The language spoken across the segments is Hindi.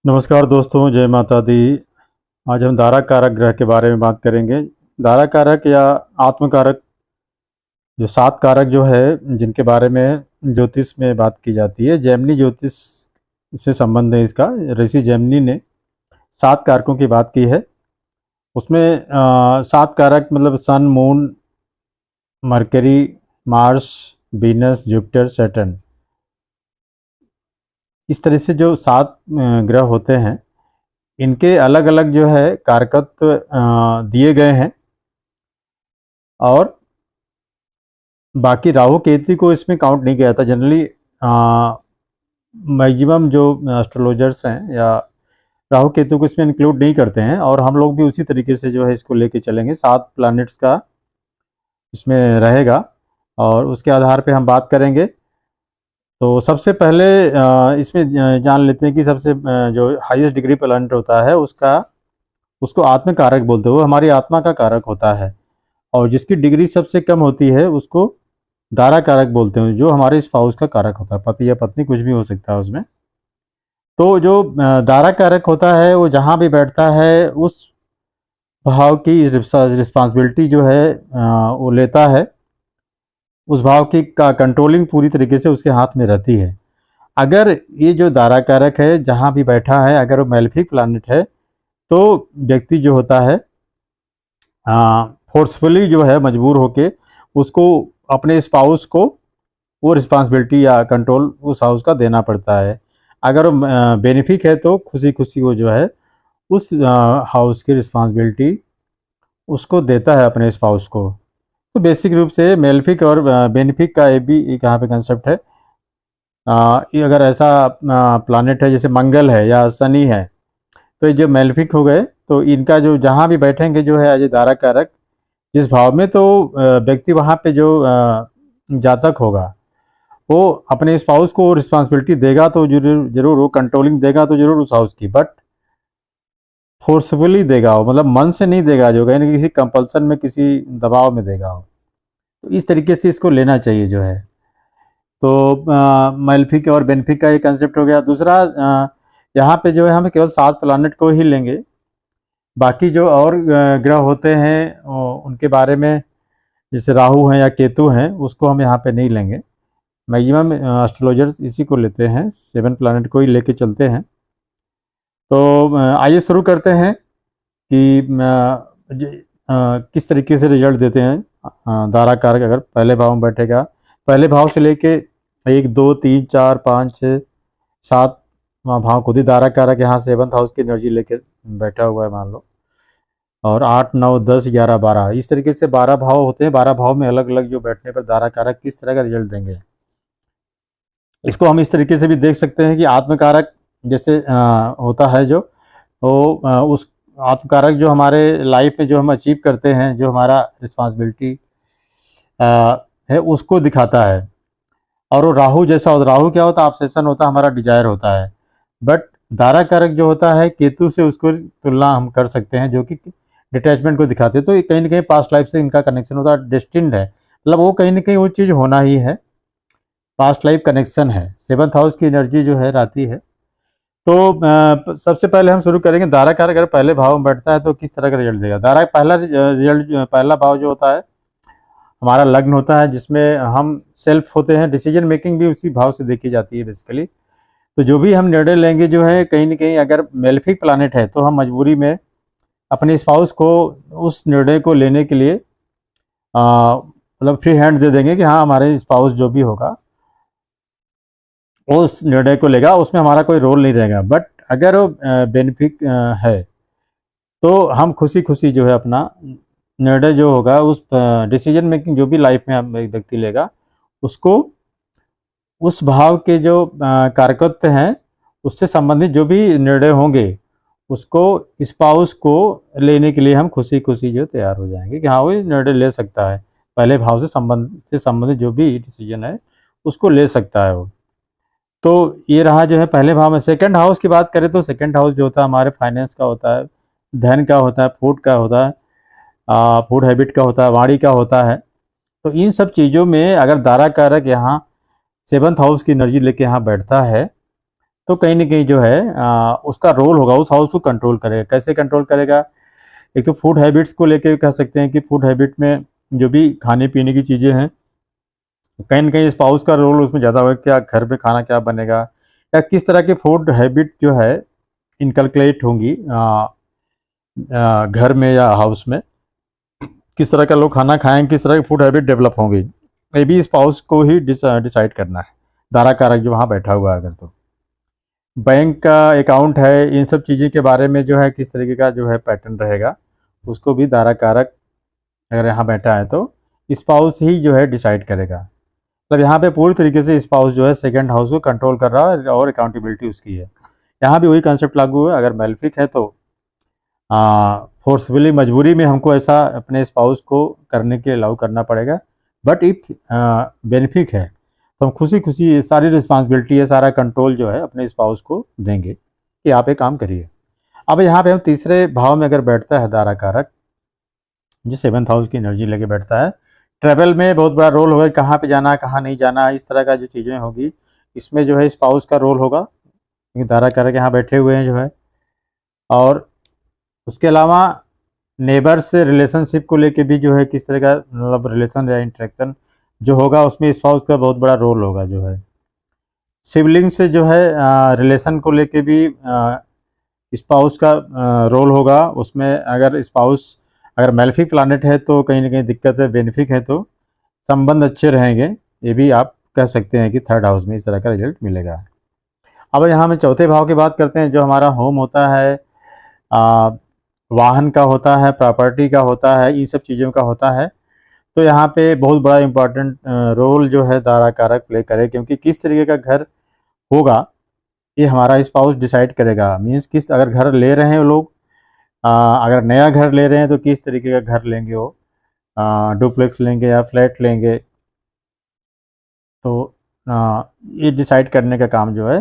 नमस्कार दोस्तों, जय माता दी। आज हम दारा कारक ग्रह के बारे में बात करेंगे। दारा कारक या आत्मकारक, जो 7 कारक जो है जिनके बारे में ज्योतिष में बात की जाती है, जैमिनी ज्योतिष से संबंध है इसका। ऋषि जैमिनी ने 7 कारकों की बात की है। उसमें 7 कारक मतलब sun, moon, Mercury, Mars, Venus, Jupiter, Saturn, इस तरह से जो 7 ग्रह होते हैं, इनके अलग अलग जो है कारकत्व दिए गए हैं। और बाकी राहु केतु को इसमें काउंट नहीं किया था। जनरली मैक्सिमम जो एस्ट्रोलॉजर्स हैं या राहु केतु को इसमें इंक्लूड नहीं करते हैं, और हम लोग भी उसी तरीके से जो है इसको लेके चलेंगे। 7 प्लैनेट्स का इसमें रहेगा और उसके आधार पे हम बात करेंगे। तो सबसे पहले इसमें जान लेते हैं कि सबसे जो हाईएस्ट डिग्री प्लैनेट होता है उसको आत्मकारक बोलते हैं। वो हमारी आत्मा का कारक होता है। और जिसकी डिग्री सबसे कम होती है उसको दारा कारक बोलते हैं, जो हमारे स्पाउस का कारक होता है। पति या पत्नी कुछ भी हो सकता है उसमें। तो जो दारा कारक होता है वो जहाँ भी बैठता है उस भाव की रिस्पॉन्सिबिलिटी जो है वो लेता है। उस भाव की का कंट्रोलिंग पूरी तरीके से उसके हाथ में रहती है। अगर ये जो दारा कारक है जहाँ भी बैठा है, अगर वो मैलेफिक प्लैनेट है, तो व्यक्ति जो होता है फोर्सफुली जो है मजबूर होके उसको अपने स्पाउस को वो रिस्पॉन्सिबिलिटी या कंट्रोल उस हाउस का देना पड़ता है। अगर वो बेनिफिक है तो खुशी खुशी वो जो है उस हाउस की रिस्पॉन्सिबिलिटी उसको देता है अपने स्पाउस को। तो बेसिक रूप से मेलेफिक और बेनिफिक का ये भी एक यहाँ पे कंसेप्ट है। ये अगर ऐसा प्लानेट है जैसे मंगल है या शनि है, तो ये जो मेलेफिक हो गए, तो इनका जो जहाँ भी बैठेंगे जो है एज दारा कारक जिस भाव में, तो व्यक्ति वहाँ पे जो जातक होगा वो अपने स्पाउस को रिस्पॉन्सिबिलिटी देगा, तो जरूर जरूर वो कंट्रोलिंग देगा तो जरूर उस हाउस की, बट फोर्सफुली देगा वो, मतलब मन से नहीं देगा, जो कहीं ना किसी कंपल्सन में किसी दबाव में देगा वो। तो इस तरीके से इसको लेना चाहिए जो है। तो मेलेफिक और बेनिफिक का ये कंसेप्ट हो गया। दूसरा, यहाँ पे जो है हम केवल 7 प्लैनेट को ही लेंगे। बाकी जो और ग्रह होते हैं उनके बारे में, जैसे राहु हैं या केतु हैं, उसको हम यहाँ पे नहीं लेंगे। मैक्सिमम एस्ट्रोलॉजर्स इसी को लेते हैं, 7 प्लैनेट को ही लेके चलते हैं। तो आइए शुरू करते हैं कि किस तरीके से रिजल्ट देते हैं दारा कारक अगर पहले भाव में बैठेगा। पहले भाव से लेके 1, 2, 3, 4, 5, 6, 7 भाव खुद ही दारा कारक यहाँ 7th हाउस की एनर्जी लेके बैठा हुआ है मान लो। और 8, 9, 10, 11, 12 इस तरीके से 12 भाव होते हैं। 12 भाव में अलग अलग जो बैठने पर दारा कारक किस तरह का रिजल्ट देंगे, इसको हम इस तरीके से भी देख सकते हैं कि आत्मकारक जैसे होता है जो उस आत्मकारक जो हमारे लाइफ में जो हम अचीव करते हैं, जो हमारा रिस्पॉन्सिबिलिटी है उसको दिखाता है। और वो राहु जैसा होता, राहु क्या होता है, ऑब्सेशन होता है, हमारा डिजायर होता है। बट दारा कारक जो होता है केतु से उसको तुलना हम कर सकते हैं, जो कि डिटैचमेंट को दिखाते हैं। तो कहीं ना कहीं पास्ट लाइफ से इनका कनेक्शन होता है, डेस्टिन्ड है, मतलब वो कहीं ना कहीं वो चीज़ होना ही है, पास्ट लाइफ कनेक्शन है। 7th हाउस की एनर्जी जो है रहती है। तो सबसे पहले हम शुरू करेंगे दारा कारक अगर पहले भाव में बैठता है तो किस तरह का रिजल्ट देगा। दारा पहला रिजल्ट, पहला भाव जो होता है हमारा लग्न होता है, जिसमें हम सेल्फ होते हैं। डिसीजन मेकिंग भी उसी भाव से देखी जाती है बेसिकली। तो जो भी हम निर्णय लेंगे जो है, कहीं ना कहीं अगर मेलेफिक प्लैनेट है तो हम मजबूरी में अपने स्पाउस को उस निर्णय को लेने के लिए मतलब फ्री हैंड दे देंगे कि हाँ हमारे स्पाउस जो भी होगा उस निर्णय को लेगा, उसमें हमारा कोई रोल नहीं रहेगा। बट अगर वो बेनिफिक है तो हम खुशी खुशी जो है अपना निर्णय जो होगा, उस डिसीजन मेकिंग जो भी लाइफ में हम एक व्यक्ति लेगा, उसको उस भाव के जो कारकत्व हैं उससे संबंधित जो भी निर्णय होंगे उसको स्पाउस को लेने के लिए हम खुशी खुशी जो तैयार हो जाएंगे कि हाँ वो निर्णय ले सकता है। पहले भाव से संबंधित जो भी डिसीजन है उसको ले सकता है वो। तो ये रहा जो है पहले भाव में। सेकंड हाउस की बात करें तो सेकंड हाउस जो होता है हमारे फाइनेंस का होता है, धन का होता है, फूड का होता है, फूड हैबिट का होता है, वाणी का होता है। तो इन सब चीज़ों में अगर दारा कारक यहाँ 7th हाउस की एनर्जी लेके यहाँ बैठता है तो कहीं ना कहीं जो है उसका रोल होगा, उस हाउस को कंट्रोल करेगा। कैसे कंट्रोल करेगा? एक तो फूड हैबिट्स को लेके कह सकते हैं कि फूड हैबिट में जो भी खाने पीने की चीज़ें हैं, कहीं ना कहीं स्पाउस का रोल उसमें ज़्यादा होगा। क्या घर पे खाना क्या बनेगा, या किस तरह की फूड हैबिट जो है इनकलकुलेट होंगी घर में या हाउस में, किस तरह का लोग खाना खाएंगे, किस तरह की फूड हैबिट डेवलप होंगी, ये भी स्पाउस को ही डिसाइड करना है, दारा कारक जो वहाँ बैठा हुआ है। अगर तो बैंक का अकाउंट है, इन सब चीज़ों के बारे में जो है किस तरीके का जो है पैटर्न रहेगा, उसको भी दारा कारक अगर यहाँ बैठा है तो स्पाउस ही जो है डिसाइड करेगा। मतलब यहाँ पे पूरी तरीके से स्पाउस जो है सेकंड हाउस को कंट्रोल कर रहा है और अकाउंटेबिलिटी उसकी है। यहाँ भी वही कंसेप्ट लागू है। अगर मेल्फिक है तो फोर्सफुली, मजबूरी में हमको ऐसा अपने स्पाउस को करने के अलाउ करना पड़ेगा। बट इफ बेनिफिक है तो हम खुशी खुशी सारी रिस्पॉन्सिबिलिटी है, सारा कंट्रोल जो है अपने स्पाउस को देंगे कि आप ये काम करिए। अब यहाँ पे हम तीसरे भाव में अगर बैठता है दारा कारक, जो सेवन्थ हाउस की एनर्जी लेके बैठता है, ट्रैवल में बहुत बड़ा रोल होगा, कहाँ पे जाना कहाँ नहीं जाना, इस तरह का जो चीज़ें होगी इसमें जो है स्पाउस का रोल होगा, क्योंकि दारा कारक यहाँ बैठे हुए हैं जो है। और उसके अलावा नेबर से रिलेशनशिप को लेके भी जो है किस तरह का मतलब रिलेशन या इंटरेक्शन जो होगा, उसमें स्पाउस का बहुत बड़ा रोल होगा जो है। सिबलिंग से जो है रिलेशन को लेके भी स्पाउस का रोल होगा उसमें। अगर स्पाउस अगर मेलेफिक प्लानेट है तो कहीं ना कहीं दिक्कत है, बेनिफिक है तो संबंध अच्छे रहेंगे, ये भी आप कह सकते हैं कि थर्ड हाउस में इस तरह का रिजल्ट मिलेगा। अब यहाँ हम चौथे भाव की बात करते हैं, जो हमारा होम होता है, वाहन का होता है, प्रॉपर्टी का होता है, इन सब चीज़ों का होता है। तो यहाँ पे बहुत बड़ा इम्पोर्टेंट रोल जो है दारा कारक प्ले करे, क्योंकि किस तरीके का घर होगा ये हमारा स्पाउस डिसाइड करेगा। मीन्स किस, अगर घर ले रहे हैं लोग, अगर नया घर ले रहे हैं तो किस तरीके का घर लेंगे वो, डुप्लेक्स लेंगे या फ्लैट लेंगे, तो ये डिसाइड करने का काम जो है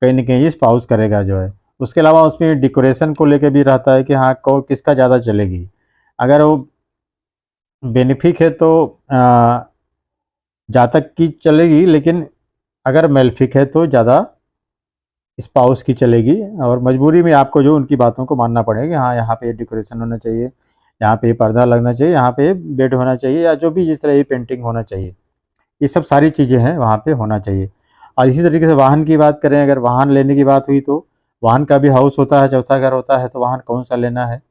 कहीं ना कहीं स्पाउस करेगा जो है। उसके अलावा उसमें डेकोरेशन को लेके भी रहता है कि हाँ को किसका ज़्यादा चलेगी। अगर वो बेनिफिक है तो जातक की चलेगी, लेकिन अगर मेल्फिक है तो ज़्यादा स्पाउस की चलेगी, और मजबूरी में आपको जो उनकी बातों को मानना पड़ेगा। हाँ यहाँ पे डेकोरेशन होना चाहिए, यहाँ पे पर्दा लगना चाहिए, यहाँ पे बेड होना चाहिए, या जो भी जिस तरह ये पेंटिंग होना चाहिए, ये सब सारी चीज़ें हैं वहाँ पे होना चाहिए। और इसी तरीके से वाहन की बात करें, अगर वाहन लेने की बात हुई तो वाहन का भी हाउस होता है, चौथा घर होता है। तो वाहन कौन सा लेना है,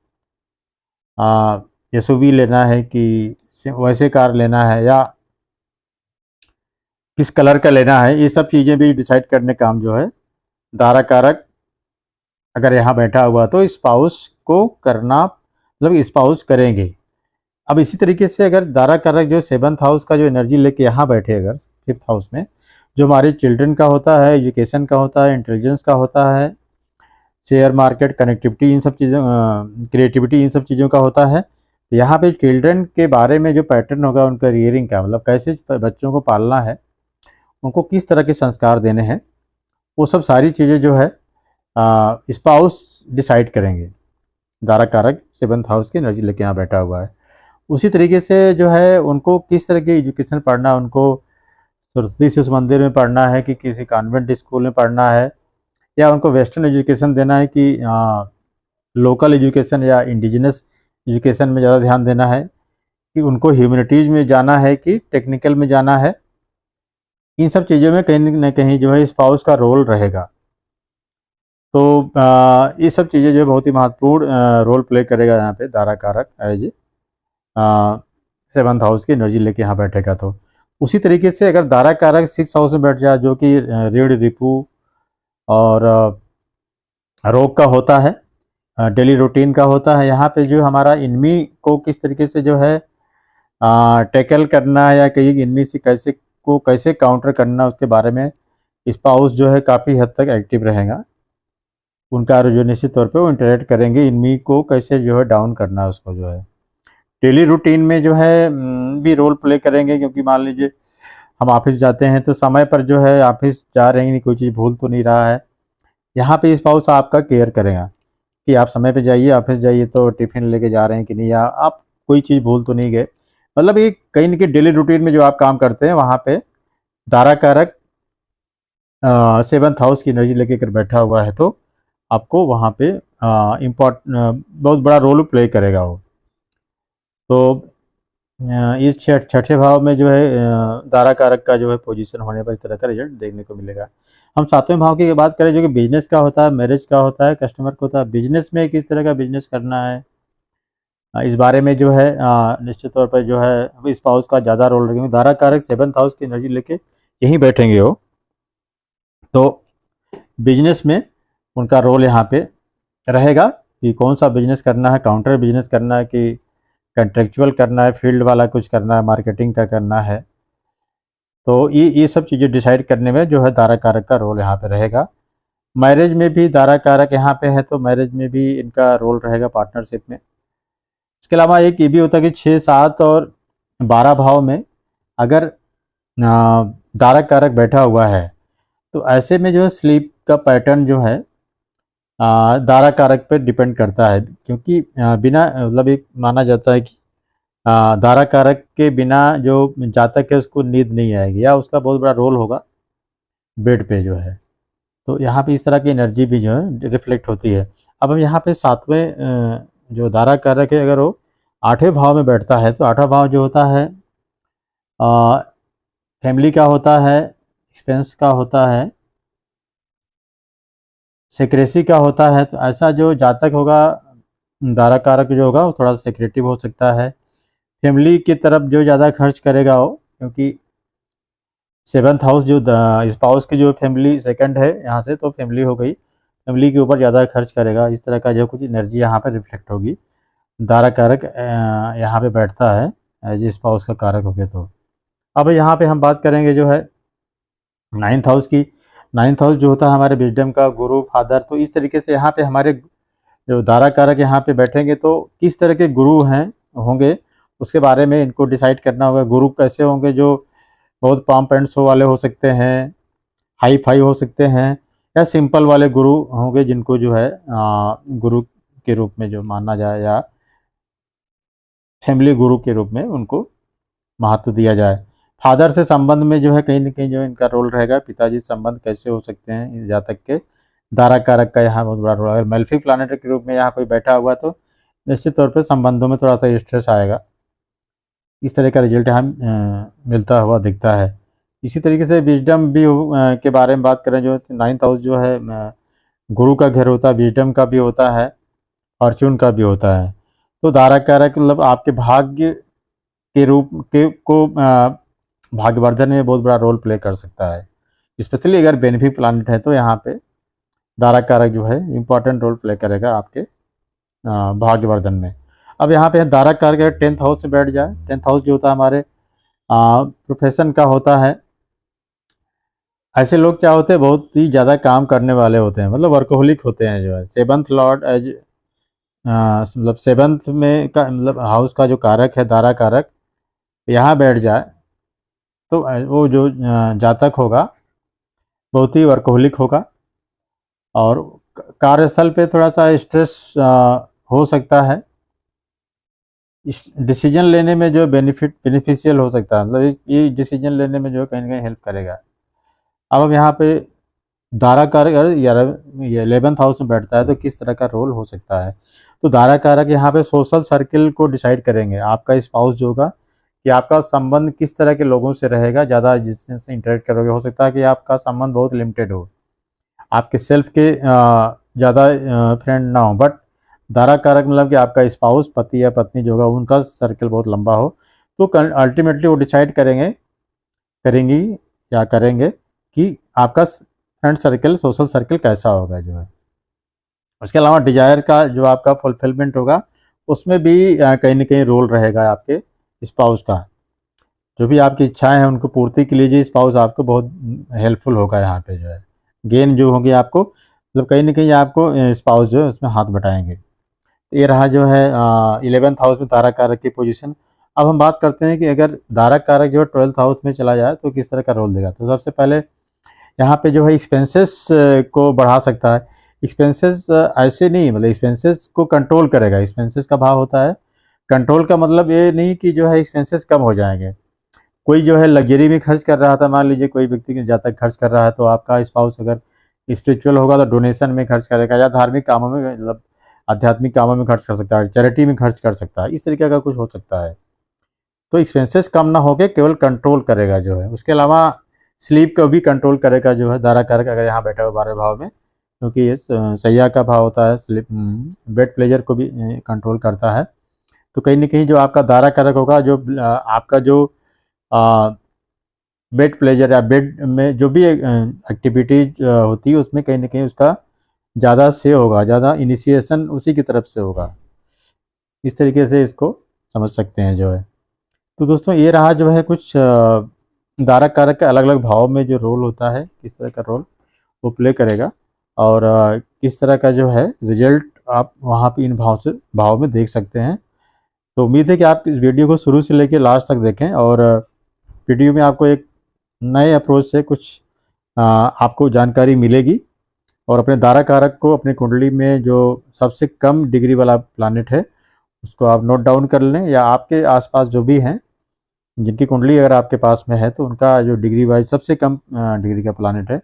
एसयूवी लेना है कि वैसे कार लेना है, या किस कलर का लेना है, ये सब चीज़ें भी डिसाइड करने काम जो है दारा कारक अगर यहाँ बैठा हुआ तो स्पाउस को करना, मतलब स्पाउस करेंगे। अब इसी तरीके से अगर दारा कारक जो सेवन्थ हाउस का जो एनर्जी लेके यहाँ बैठे, अगर फिफ्थ हाउस में जो हमारे चिल्ड्रन का होता है, एजुकेशन का होता है, इंटेलिजेंस का होता है, शेयर मार्केट, कनेक्टिविटी, इन सब चीज़ों, क्रिएटिविटी, इन सब चीज़ों का होता है। तो यहाँ पे चिल्ड्रन के बारे में जो पैटर्न होगा उनका रियरिंग का, मतलब कैसे बच्चों को पालना है, उनको किस तरह के संस्कार देने हैं, वो सब सारी चीज़ें जो है स्पाउस डिसाइड करेंगे। दारा कारक सेवन्थ हाउस की एनर्जी लेके यहाँ बैठा हुआ है। उसी तरीके से जो है उनको किस तरह की एजुकेशन पढ़ना है, उनको सरस्वती शिशु मंदिर में पढ़ना है कि किसी कॉन्वेंट स्कूल में पढ़ना है, या उनको वेस्टर्न एजुकेशन देना है कि लोकल एजुकेशन या इंडिजिनस एजुकेशन में ज़्यादा ध्यान देना है, कि उनको ह्यूमैनिटीज़ में जाना है कि टेक्निकल में जाना है। इन सब चीज़ों में कहीं ना कहीं जो है स्पाउस का रोल रहेगा। तो ये सब चीज़ें जो है बहुत ही महत्वपूर्ण रोल प्ले करेगा यहाँ पे दारा कारक एज सेवन्थ हाउस की एनर्जी लेके यहाँ बैठेगा। तो उसी तरीके से अगर दारा कारक सिक्स हाउस में बैठ जाए, जो कि ऋण, रिपू और रोग का होता है, डेली रूटीन का होता है, यहाँ पे जो हमारा इनमी को किस तरीके से जो है टैकल करना है, या कहीं इनमी से कैसे काउंटर करना, उसके बारे में स्पाउस जो है काफ़ी हद तक एक्टिव रहेगा। उनका जो निश्चित तौर पे वो इंटरेक्ट करेंगे, इनमी को कैसे जो है डाउन करना है उसको जो है। डेली रूटीन में जो है भी रोल प्ले करेंगे, क्योंकि मान लीजिए हम ऑफिस जाते हैं तो समय पर जो है ऑफिस जा रहे हैं, कोई चीज़ भूल तो नहीं रहा है, यहाँ पे स्पाउस आपका केयर करेगा कि आप समय पे जाइए, ऑफिस जाइए तो टिफिन लेके जा रहे हैं कि नहीं, या आप कोई चीज़ भूल तो नहीं गए। मतलब ये कहीं ना कहीं डेली रूटीन में जो आप काम करते हैं वहाँ पे दारा कारक सेवन्थ हाउस की एनर्जी लेके कर बैठा हुआ है तो आपको वहाँ पे बहुत बड़ा रोल प्ले करेगा वो। तो इस छठे भाव में जो है दारा कारक का जो है पोजीशन होने पर इस तरह का रिजल्ट देखने को मिलेगा। हम सातवें भाव की बात करें जो कि बिजनेस का होता है, मैरिज का होता है, कस्टमर का होता है। बिजनेस में किस तरह का बिजनेस करना है इस बारे में जो है निश्चित तौर पर जो है स्पाउस का ज़्यादा रोल रखेंगे। दारा कारक सेवन्थ हाउस की एनर्जी लेके यहीं बैठेंगे वो, तो बिजनेस में उनका रोल यहाँ पे रहेगा कि कौन सा बिजनेस करना है, काउंटर बिजनेस करना है कि कंट्रेक्चुअल करना है, फील्ड वाला कुछ करना है, मार्केटिंग का करना है। तो ये सब चीज़ें डिसाइड करने में जो है दारा कारक का रोल यहाँ पे रहेगा। मैरिज में भी दारा कारक यहाँ पे है तो मैरिज में भी इनका रोल रहेगा पार्टनरशिप में। इसके अलावा एक ये भी होता है कि 6, 7 और 12 भाव में अगर दारा कारक बैठा हुआ है तो ऐसे में जो है स्लीप का पैटर्न जो है दारा कारक पर डिपेंड करता है, क्योंकि बिना मतलब एक माना जाता है कि दारा कारक के बिना जो जातक है उसको नींद नहीं आएगी या उसका बहुत बड़ा रोल होगा बेड पे जो है। तो यहाँ पे इस तरह की एनर्जी भी जो है रिफ्लेक्ट होती है। अब हम यहाँ पे सातवें जो दारा कारक है अगर वो 8वें भाव में बैठता है तो 8वां भाव जो होता है फैमिली का होता है, एक्सपेंस का होता है, सेक्रेसी का होता है। तो ऐसा जो जातक होगा दारा कारक जो होगा वो थोड़ा सा सेक्रेटिव हो सकता है, फैमिली की तरफ जो ज़्यादा खर्च करेगा वो, क्योंकि सेवन्थ हाउस जो स्पाउस की जो फैमिली सेकंड है यहाँ से तो फैमिली हो गई, फैमिली के ऊपर ज़्यादा खर्च करेगा। इस तरह का जो कुछ एनर्जी यहाँ पर रिफ्लेक्ट होगी। दारा कारक यहाँ पे बैठता है एज स्पाउस का कारक हो गया। तो अब यहाँ पे हम बात करेंगे जो है 9th हाउस की। 9th हाउस जो होता है हमारे विजडम का, गुरु, फादर। तो इस तरीके से यहाँ पे हमारे जो दारा कारक यहाँ पे बैठेंगे तो किस तरह के गुरु हैं होंगे उसके बारे में इनको डिसाइड करना होगा। गुरु कैसे होंगे, जो बहुत पाम पैंट शो वाले हो सकते हैं, हाई फाई हो सकते हैं, या सिंपल वाले गुरु होंगे जिनको जो है गुरु के रूप में जो माना जाए या फैमिली गुरु के रूप में उनको महत्व दिया जाए। फादर से संबंध में जो है कहीं ना कहीं जो इनका रोल रहेगा, पिताजी से संबंध कैसे हो सकते हैं इस जातक के। दारा कारक का यहाँ बहुत बड़ा रोल। अगर मेल्फी प्लानेट के रूप में यहाँ कोई बैठा हुआ तो निश्चित तौर पर संबंधों में थोड़ा सा स्ट्रेस आएगा। इस तरह का रिजल्ट यहाँ मिलता हुआ दिखता है। इसी तरीके से विजडम भी के बारे में बात करें जो 9th हाउस जो है गुरु का घर होता है, विजडम का भी होता है, फॉर्चून का भी होता है। तो दारा कारक मतलब आपके भाग्य के रूप के को भाग्यवर्धन में बहुत बड़ा रोल प्ले कर सकता है। स्पेशली अगर बेनिफिक प्लानिट है तो यहाँ पे दारा कारक जो है इम्पॉर्टेंट रोल प्ले करेगा आपके भाग्यवर्धन में। अब यहाँ पे दारा कारक 10th हाउस में बैठ जाए। 10th हाउस जो होता है हमारे प्रोफेशन का होता है। ऐसे लोग क्या होते हैं, बहुत ही ज़्यादा काम करने वाले होते हैं, मतलब वर्कोहोलिक होते हैं जो है। 7th लॉर्ड एज मतलब 7th में का मतलब हाउस का जो कारक है दारा कारक यहाँ बैठ जाए तो वो जो जातक होगा बहुत ही वर्कोहोलिक होगा और कार्यस्थल पे थोड़ा सा स्ट्रेस हो सकता है। डिसीजन लेने में जो बेनिफिशियल हो सकता है, मतलब ये डिसीजन लेने में जो कहीं ना कहीं हेल्प करेगा। अब हम यहाँ पे दारा कारक 11th हाउस में बैठता है तो किस तरह का रोल हो सकता है। तो दारा कारक यहाँ पे सोशल सर्किल को डिसाइड करेंगे। आपका स्पाउस जो होगा कि आपका संबंध किस तरह के लोगों से रहेगा, ज़्यादा जिससे इंटरेक्ट करोगे। हो सकता है कि आपका संबंध बहुत लिमिटेड हो, आपके सेल्फ के ज़्यादा फ्रेंड ना हो, बट दारा कारक मतलब कि आपका स्पाउस, पति या पत्नी जो होगा उनका सर्कल बहुत लंबा हो। तो अल्टीमेटली वो डिसाइड करेंगी या करेंगे कि आपका फ्रेंड सर्कल, सोशल सर्कल कैसा होगा जो है। उसके अलावा डिजायर का जो आपका फुलफिलमेंट होगा उसमें भी कहीं ना कहीं रोल रहेगा आपके स्पाउस का। जो भी आपकी इच्छाएं हैं उनको पूर्ति के लिए जो स्पाउस आपको बहुत हेल्पफुल होगा। यहाँ पे जो है गेन जो होगी आपको, मतलब कहीं ना कहीं आपको स्पाउस जो है उसमें हाथ बटाएंगे। तो ये रहा जो है 11th हाउस में दारा कारक की पोजीशन। अब हम बात करते हैं कि अगर दारा कारक जो है 12th हाउस में चला जाए तो किस तरह का रोल देगा। तो सबसे पहले यहाँ पे जो है एक्सपेंसेस को बढ़ा सकता है। एक्सपेंसेस ऐसे नहीं, मतलब एक्सपेंसेस को कंट्रोल करेगा। एक्सपेंसेस का भाव होता है कंट्रोल का, मतलब ये नहीं कि जो है एक्सपेंसेस कम हो जाएंगे। कोई जो है लग्जरी में खर्च कर रहा था, मान लीजिए कोई व्यक्ति ज़्यादा खर्च कर रहा है, तो आपका स्पाउस अगर स्पिरिचुअल होगा तो डोनेशन में खर्च करेगा, या धार्मिक कामों में, मतलब आध्यात्मिक कामों में खर्च कर सकता है, चैरिटी में खर्च कर सकता है, इस तरीके का कुछ हो सकता है। तो एक्सपेंसेस कम ना होके केवल कंट्रोल करेगा जो है। उसके अलावा स्लीप को भी कंट्रोल करेगा जो है दारा कारक, अगर यहाँ बैठा हुआ 12 भाव में, क्योंकि ये सैया का भाव होता है, स्लीप बेड प्लेजर को भी कंट्रोल करता है। तो कहीं ना कहीं जो आपका दारा कारक होगा, जो आपका जो बेड प्लेजर या बेड में जो भी एक्टिविटीज होती है, उसमें कहीं ना कहीं उसका ज़्यादा से होगा, ज़्यादा इनिशिएशन उसी की तरफ से होगा। इस तरीके से इसको समझ सकते हैं जो है। तो दोस्तों ये रहा जो है कुछ दारा कारक के अलग अलग भाव में जो रोल होता है, किस तरह का रोल वो प्ले करेगा, और किस तरह का जो है रिजल्ट आप वहाँ पे इन भाव में देख सकते हैं। तो उम्मीद है कि आप इस वीडियो को शुरू से लेकर लास्ट तक देखें, और वीडियो में आपको एक नए अप्रोच से कुछ आपको जानकारी मिलेगी। और अपने दारा कारक को अपनी कुंडली में जो सबसे कम डिग्री वाला प्लानेट है उसको आप नोट डाउन कर लें, या आपके आसपास जो भी हैं जिनकी कुंडली अगर आपके पास में है तो उनका जो डिग्री वाइज सबसे कम डिग्री का प्लानेट है,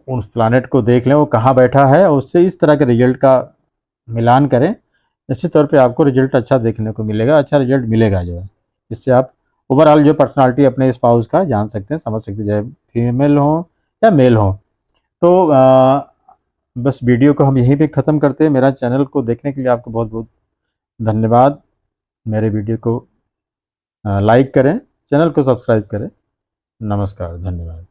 उस प्लानेट को देख लें वो कहाँ बैठा है, और उससे इस तरह के रिजल्ट का मिलान करें। निश्चित तौर पे आपको रिजल्ट अच्छा देखने को मिलेगा, अच्छा रिजल्ट मिलेगा जो है। इससे आप ओवरऑल जो पर्सनालिटी अपने स्पाउस का जान सकते हैं, समझ सकते हैं, चाहे फीमेल हो या मेल हो। तो बस वीडियो को हम यहीं पे ख़त्म करते हैं। मेरा चैनल को देखने के लिए आपको बहुत बहुत धन्यवाद। मेरे वीडियो को लाइक करें, चैनल को सब्सक्राइब करें। नमस्कार, धन्यवाद।